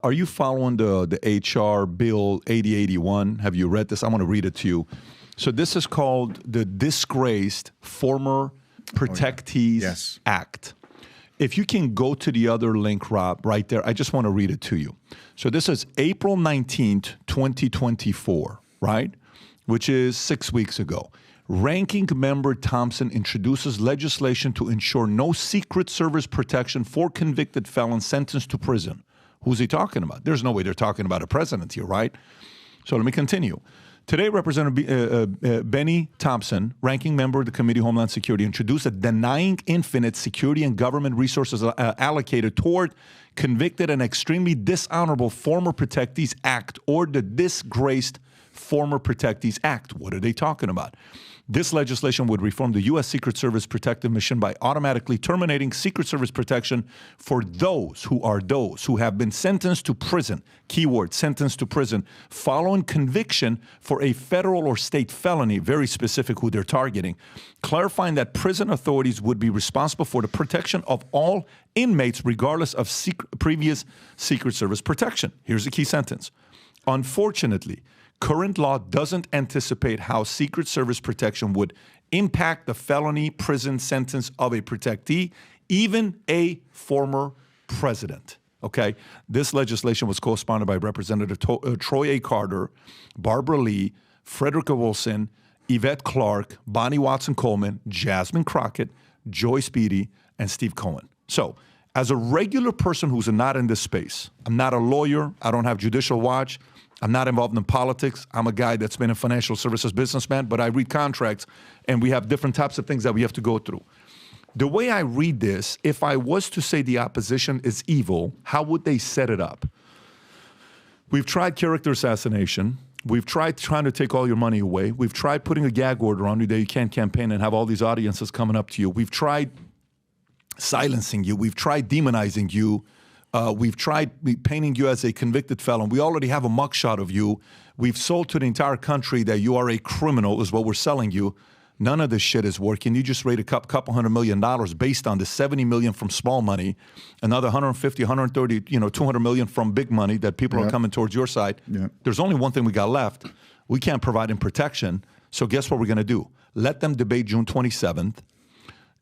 Are you following the HR Bill 8081? Have you read this? I want to read it to you. So this is called the Disgraced Former Protectees Act. If you can go to the other link, Rob, right there, I just want to read it to you. So this is April 19th, 2024, right? Which is 6 weeks ago. Ranking Member Thompson introduces legislation to ensure no Secret Service protection for convicted felons sentenced to prison. Who's he talking about? There's no way they're talking about a president here, right? So let me continue. Today, Representative Benny Thompson, ranking member of the Committee on Homeland Security, introduced a Denying Infinite Security and Government Resources Allocated Toward Convicted and Extremely Dishonorable Former Protectees Act, or the Disgraced Former Protectees Act. What are they talking about? This legislation would reform the U.S. Secret Service protective mission by automatically terminating Secret Service protection for those who have been sentenced to prison, keyword, sentenced to prison, following conviction for a federal or state felony, very specific who they're targeting, clarifying that prison authorities would be responsible for the protection of all inmates regardless of previous Secret Service protection. Here's the key sentence. Unfortunately, current law doesn't anticipate how Secret Service protection would impact the felony prison sentence of a protectee, even a former president. Okay? This legislation was co-sponsored by Representative Troy A. Carter, Barbara Lee, Frederica Wilson, Yvette Clark, Bonnie Watson-Coleman, Jasmine Crockett, Joyce Beatty, and Steve Cohen. So, as a regular person who's not in this space, I'm not a lawyer, I don't have Judicial Watch, I'm not involved in politics. I'm a guy that's been a financial services businessman, but I read contracts, and we have different types of things that we have to go through. The way I read this, if I was to say the opposition is evil, how would they set it up? We've tried character assassination. We've tried trying to take all your money away. We've tried putting a gag order on you that you can't campaign and have all these audiences coming up to you. We've tried silencing you. We've tried demonizing you. We've tried painting you as a convicted felon. We already have a mugshot of you. We've sold to the entire country that you are a criminal is what we're selling you. None of this shit is working. You just raised a couple $100 million based on the $70 million from small money, another 150, 130, $200 million from big money that people are coming towards your side. There's only one thing we got left. We can't provide them protection. So guess what we're going to do? Let them debate June 27th.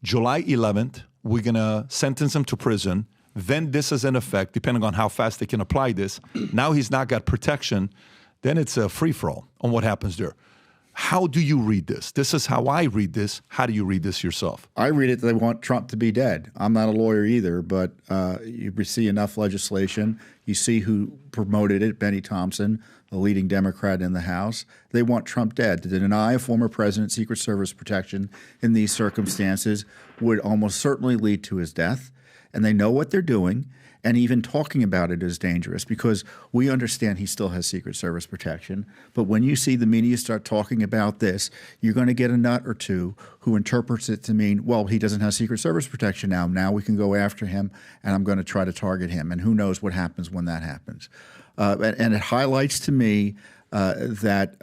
July 11th, we're going to sentence him to prison. Then this is in effect, depending on how fast they can apply this. Now he's not got protection. Then it's a free-for-all on what happens there. How do you read this? This is how I read this. How do you read this yourself? I read it that they want Trump to be dead. I'm not a lawyer either, but you see enough legislation. You see who promoted it, Benny Thompson, the leading Democrat in the House. They want Trump dead. To deny a former president Secret Service protection in these circumstances would almost certainly lead to his death. And they know what they're doing, and even talking about it is dangerous because we understand he still has Secret Service protection. But when you see the media start talking about this, you're going to get a nut or two who interprets it to mean, well, he doesn't have Secret Service protection now. Now we can go after him, and I'm going to try to target him. And who knows what happens when that happens. And it highlights to me that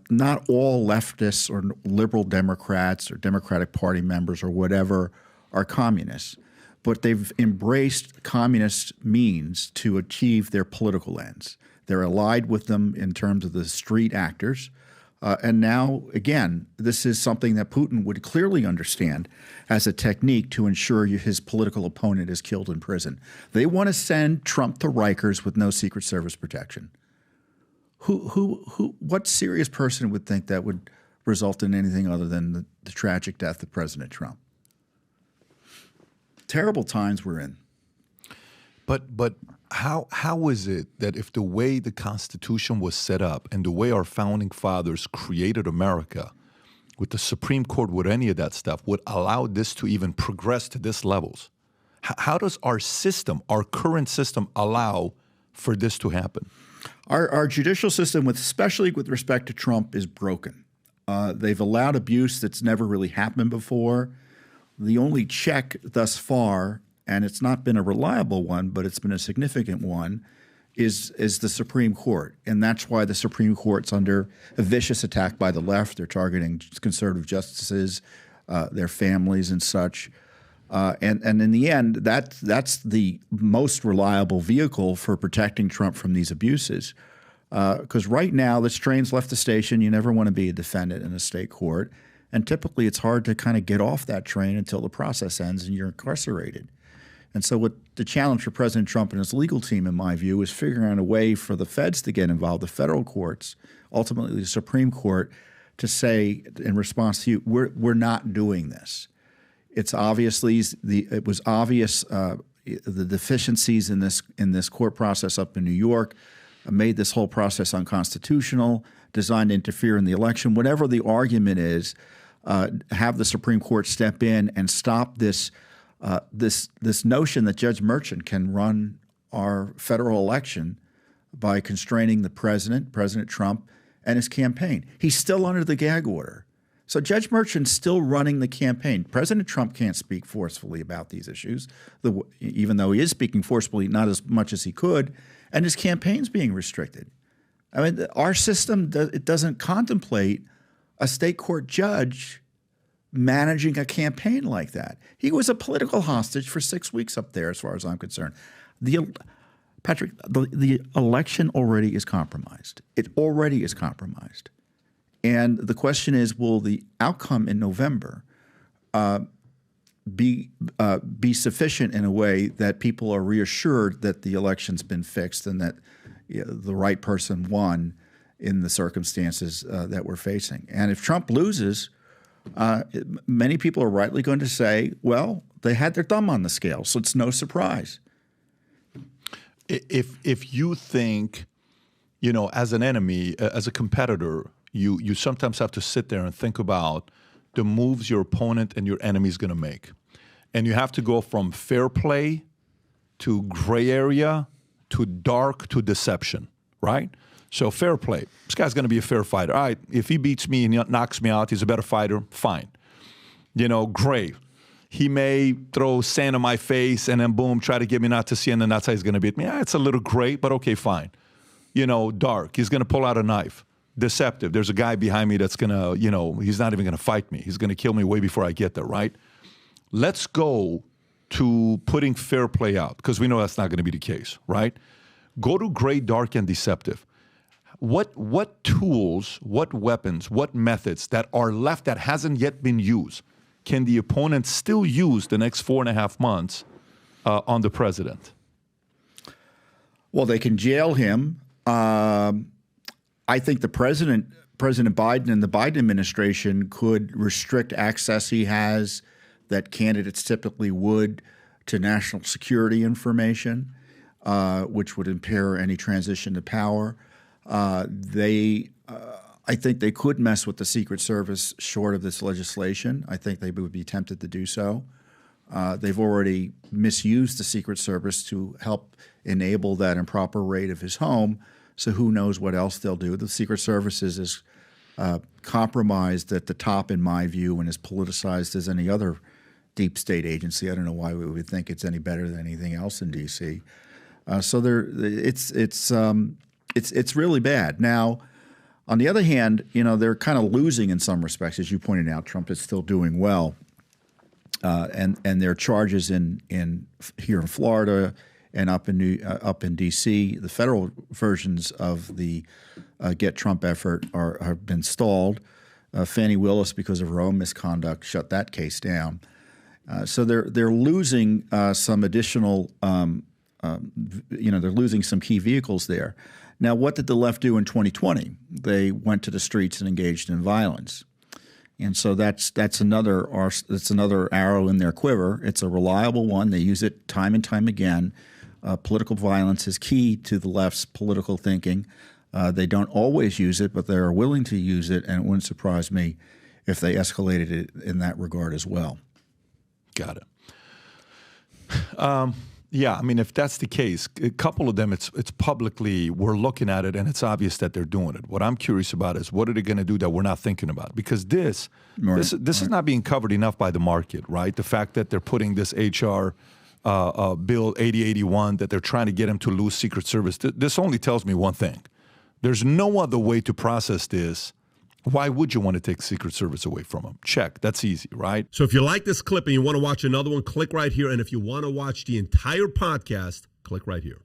not all leftists or liberal Democrats or Democratic Party members or whatever are communists, but they've embraced communist means to achieve their political ends. They're allied with them in terms of the street actors. And now, again, this is something that Putin would clearly understand as a technique to ensure his political opponent is killed in prison. They want to send Trump to Rikers with no Secret Service protection. What serious person would think that would result in anything other than the tragic death of President Trump? Terrible times we're in. But how is it that if the way the Constitution was set up and the way our founding fathers created America, with the Supreme Court, with any of that stuff, would allow this to even progress to this levels? How does our system, our current system, allow for this to happen? Our judicial system, especially with respect to Trump, is broken. They've allowed abuse that's never really happened before. The only check thus far, and it's not been a reliable one, but it's been a significant one, is the Supreme Court. And that's why the Supreme Court's under a vicious attack by the left. They're targeting conservative justices, their families and such. And in the end, that's the most reliable vehicle for protecting Trump from these abuses. Because right now, this train's left the station. You never want to be a defendant in a state court. And typically, it's hard to kind of get off that train until the process ends and you're incarcerated. And so what the challenge for President Trump and his legal team, in my view, is figuring out a way for the feds to get involved, the federal courts, ultimately the Supreme Court, to say in response to you, we're not doing this. It's obviously it was obvious the deficiencies in this court process up in New York made this whole process unconstitutional, designed to interfere in the election. Whatever the argument is, have the Supreme Court step in and stop this notion that Judge Merchant can run our federal election by constraining the president, President Trump, and his campaign. He's still under the gag order. So Judge Merchant's still running the campaign. President Trump can't speak forcefully about these issues, even though he is speaking forcefully, not as much as he could, and his campaign's being restricted. I mean, our system, it doesn't contemplate a state court judge managing a campaign like that. He was a political hostage for 6 weeks up there, as far as I'm concerned. Patrick, the election already is compromised. It already is compromised. And the question is, will the outcome in November be sufficient in a way that people are reassured that the election's been fixed and that the right person won in the circumstances that we're facing? And if Trump loses, many people are rightly going to say, well, they had their thumb on the scale, so it's no surprise. If you think, as an enemy, as a competitor, you sometimes have to sit there and think about the moves your opponent and your enemy is going to make. And you have to go from fair play to gray area to dark to deception, right? So fair play. This guy's going to be a fair fighter. All right, if he beats me and knocks me out, he's a better fighter, fine. Gray. He may throw sand in my face and then boom, try to get me not to see, and then that's how he's going to beat me. It's a little gray, but okay, fine. Dark. He's going to pull out a knife. Deceptive. There's a guy behind me that's going to, he's not even going to fight me. He's going to kill me way before I get there, right? Let's go to putting fair play out, because we know that's not going to be the case, right? Go to gray, dark, and deceptive. What tools, what weapons, what methods that are left that hasn't yet been used can the opponent still use the next 4.5 months on the president? Well, they can jail him. I think President Biden and the Biden administration could restrict access he has that candidates typically would to national security information, which would impair any transition to power. I think they could mess with the Secret Service short of this legislation. I think they would be tempted to do so. They've already misused the Secret Service to help enable that improper raid of his home. So who knows what else they'll do. The Secret Service is as compromised at the top, in my view, and as politicized as any other deep state agency. I don't know why we would think it's any better than anything else in D.C. So it's really bad. Now, on the other hand, they're kind of losing in some respects, as you pointed out. Trump is still doing well, and their charges here in Florida and up in D.C., the federal versions of the Get Trump effort have been stalled. Fani Willis, because of her own misconduct, shut that case down. So they're losing some additional, they're losing some key vehicles there. Now, what did the left do in 2020? They went to the streets and engaged in violence. And so that's another arrow in their quiver. It's a reliable one. They use it time and time again. Political violence is key to the left's political thinking. They don't always use it, but they are willing to use it, and it wouldn't surprise me if they escalated it in that regard as well. Got it. Yeah, I mean, if that's the case, a couple of them, it's publicly, we're looking at it, and it's obvious that they're doing it. What I'm curious about is, what are they going to do that we're not thinking about? Because this is not being covered enough by the market, right? The fact that they're putting this HR Bill 8081, that they're trying to get him to lose Secret Service, this only tells me one thing. There's no other way to process this Why would you want to take Secret Service away from them? Check. That's easy, right? So if you like this clip and you want to watch another one, click right here. And if you want to watch the entire podcast, click right here.